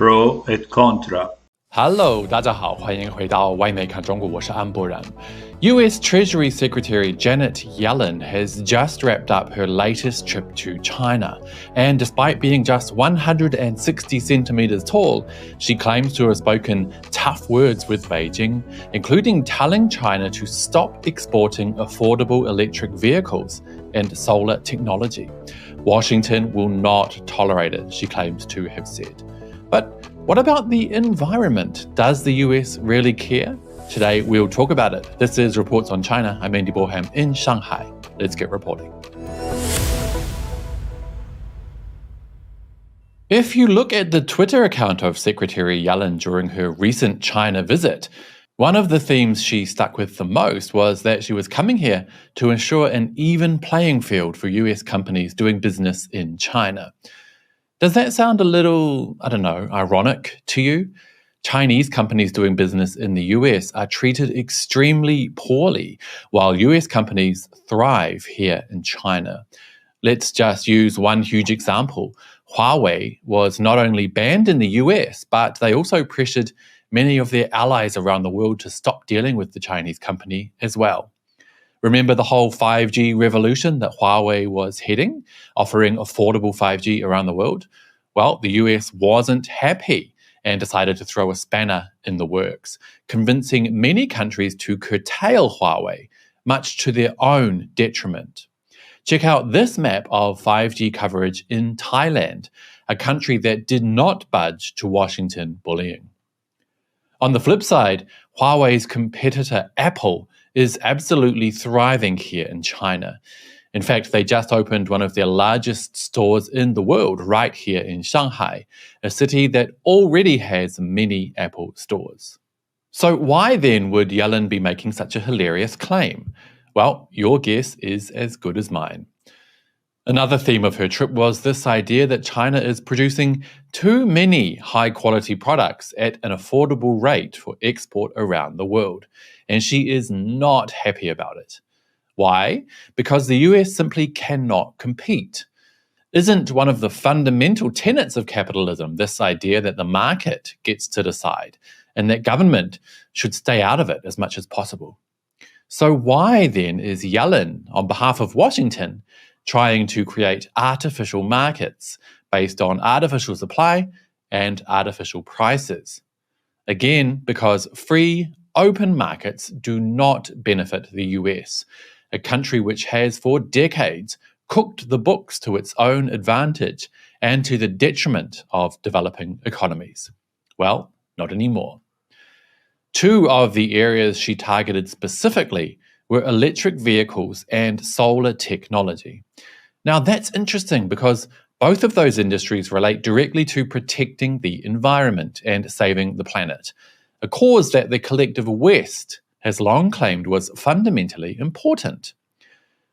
Pro et Contra. Hello， 大家好，欢迎回到外媒看中国，我是安博然。US Treasury Secretary Janet Yellen has just wrapped up her latest trip to China. And despite being just 160 centimeters tall, she claims to have spoken tough words with Beijing, including telling China to stop exporting affordable electric vehicles and solar technology. Washington will not tolerate it, she claims to have said. But what about the environment? Does the US really care? Today we'll talk about it. This is Reports on China. I'm Andy Borham in Shanghai. Let's get reporting. If you look at the Twitter account of Secretary Yellen during her recent China visit, one of the themes she stuck with the most was that she was coming here to ensure an even playing field for US companies doing business in China. Does that sound a little, ironic to you? Chinese companies doing business in the US are treated extremely poorly, while US companies thrive here in China. Let's just use one huge example. Huawei was not only banned in the US, but they also pressured many of their allies around the world to stop dealing with the Chinese company as well. Remember the whole 5G revolution that Huawei was heading, offering affordable 5G around the world? Well, the US wasn't happy and decided to throw a spanner in the works, convincing many countries to curtail Huawei, much to their own detriment. Check out this map of 5G coverage in Thailand, a country that did not budge to Washington bullying. On the flip side, Huawei's competitor Apple is absolutely thriving here in China. In fact, they just opened one of their largest stores in the world right here in Shanghai, a city that already has many Apple stores. So why then would Yellen be making such a hilarious claim? Well, your guess is as good as mine. Another theme of her trip was this idea that China is producing too many high-quality products at an affordable rate for export around the world, and she is not happy about it. Why? Because the US simply cannot compete. Isn't one of the fundamental tenets of capitalism this idea that the market gets to decide and that government should stay out of it as much as possible? So why then is Yellen, on behalf of Washington, trying to create artificial markets based on artificial supply and artificial prices? Again, because free, open markets do not benefit the US, a country which has for decades cooked the books to its own advantage and to the detriment of developing economies. Well, not anymore. Two of the areas she targeted specifically were electric vehicles and solar technology. Now that's interesting because both of those industries relate directly to protecting the environment and saving the planet, a cause that the collective West has long claimed was fundamentally important.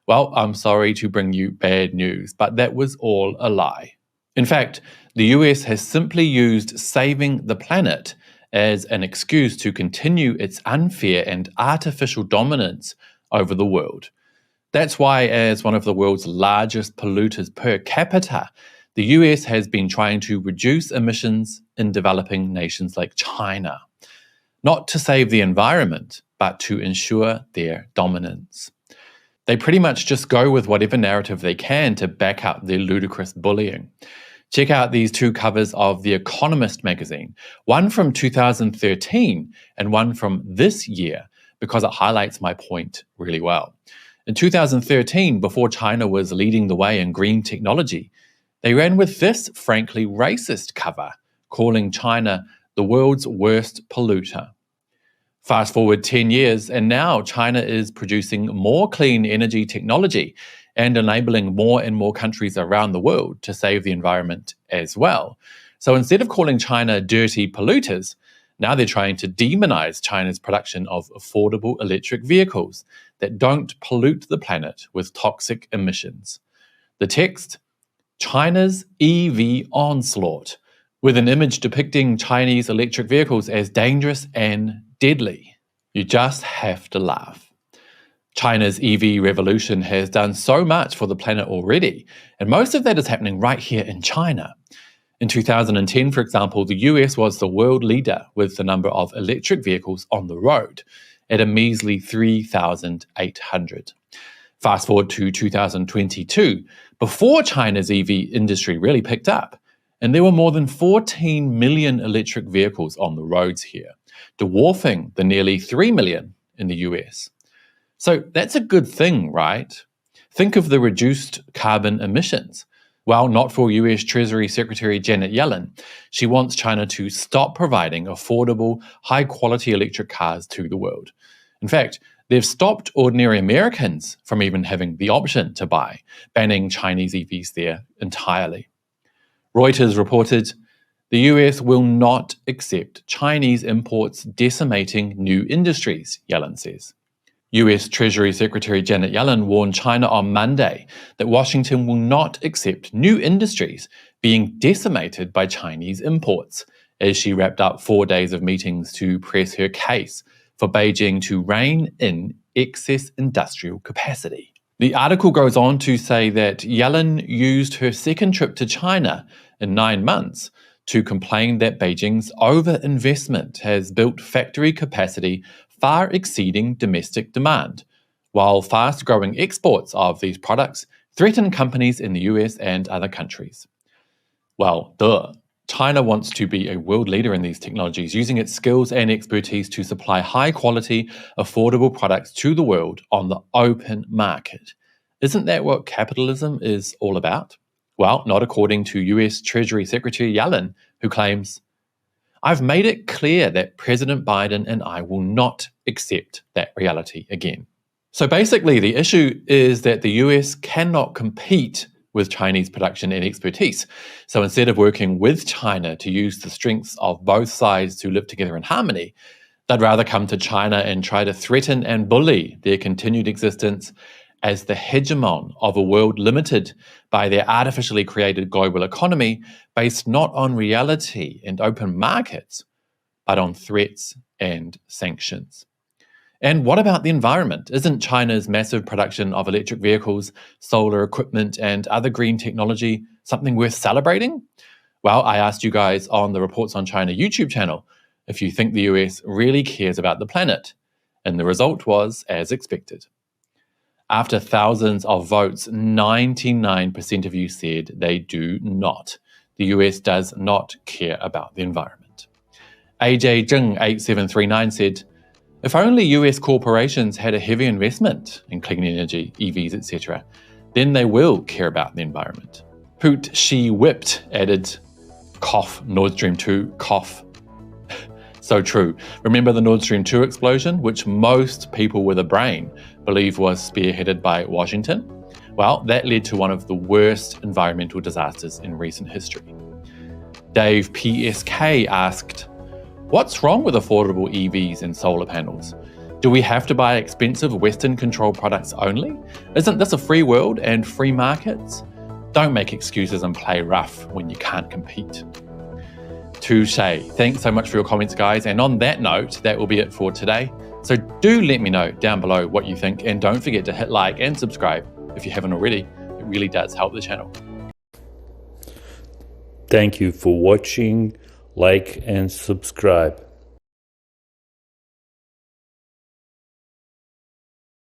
Well, I'm sorry to bring you bad news, but that was all a lie. In fact, the US has simply used saving the planet as an excuse to continue its unfair and artificial dominance over the world. That's why, as one of the world's largest polluters per capita, the US has been trying to reduce emissions in developing nations like China, not to save the environment, but to ensure their dominance. They pretty much just go with whatever narrative they can to back up their ludicrous bullying. Check out these two covers of The Economist magazine, one from 2013 and one from this year, because it highlights my point really well. In 2013, before China was leading the way in green technology, they ran with this frankly racist cover, calling China the world's worst polluter. Fast forward 10 years, and now China is producing more clean energy technology and enabling more and more countries around the world to save the environment as well. So instead of calling China dirty polluters, now they're trying to demonize China's production of affordable electric vehicles that don't pollute the planet with toxic emissions. The text, China's EV onslaught, with an image depicting Chinese electric vehicles as dangerous and deadly. You just have to laugh. China's EV revolution has done so much for the planet already, and most of that is happening right here in China. In 2010, for example, the US was the world leader with the number of electric vehicles on the road at a measly 3,800. Fast forward to 2022, before China's EV industry really picked up, and there were more than 14 million electric vehicles on the roads here, dwarfing the nearly 3 million in the US. So that's a good thing, right? Think of the reduced carbon emissions. Well, not for US Treasury Secretary Janet Yellen. She wants China to stop providing affordable, high-quality electric cars to the world. In fact, they've stopped ordinary Americans from even having the option to buy, banning Chinese EVs there entirely. Reuters reported, the US will not accept Chinese imports decimating new industries, Yellen says. US Treasury Secretary Janet Yellen warned China on Monday that Washington will not accept new industries being decimated by Chinese imports, as she wrapped up 4 days of meetings to press her case for Beijing to rein in excess industrial capacity. The article goes on to say that Yellen used her second trip to China in 9 months to complain that Beijing's overinvestment has built factory capacity far exceeding domestic demand, while fast-growing exports of these products threaten companies in the US and other countries. Well, China wants to be a world leader in these technologies, using its skills and expertise to supply high-quality, affordable products to the world on the open market. Isn't that what capitalism is all about? Well, not according to US Treasury Secretary Yellen, who claims, I've made it clear that President Biden and I will not accept that reality again. So basically, the issue is that the US cannot compete with Chinese production and expertise. So instead of working with China to use the strengths of both sides to live together in harmony, they'd rather come to China and try to threaten and bully their continued existence as the hegemon of a world limited by their artificially created global economy based not on reality and open markets, but on threats and sanctions. And what about the environment? Isn't China's massive production of electric vehicles, solar equipment, and other green technology something worth celebrating? Well, I asked you guys on the Reports on China YouTube channel if you think the US really cares about the planet, and the result was as expected. After thousands of votes, 99% of you said they do not. The US does not care about the environment. AJ Jing 8739 said, if only US corporations had a heavy investment in clean energy, EVs, etc., then they will care about the environment. Poot She Whipped added, cough, Nord Stream 2, cough. So true. Remember the Nord Stream 2 explosion, which most people with a brain believe was spearheaded by Washington? Well, that led to one of the worst environmental disasters in recent history. Dave PSK asked, what's wrong with affordable EVs and solar panels? Do we have to buy expensive Western-controlled products only? Isn't this a free world and free markets? Don't make excuses and play rough when you can't compete. Touche. Thanks so much for your comments, guys. And on that note, that will be it for today. So do let me know down below what you think, and don't forget to hit like and subscribe if you haven't already. It really does help the channel. Thank you for watching, like and subscribe.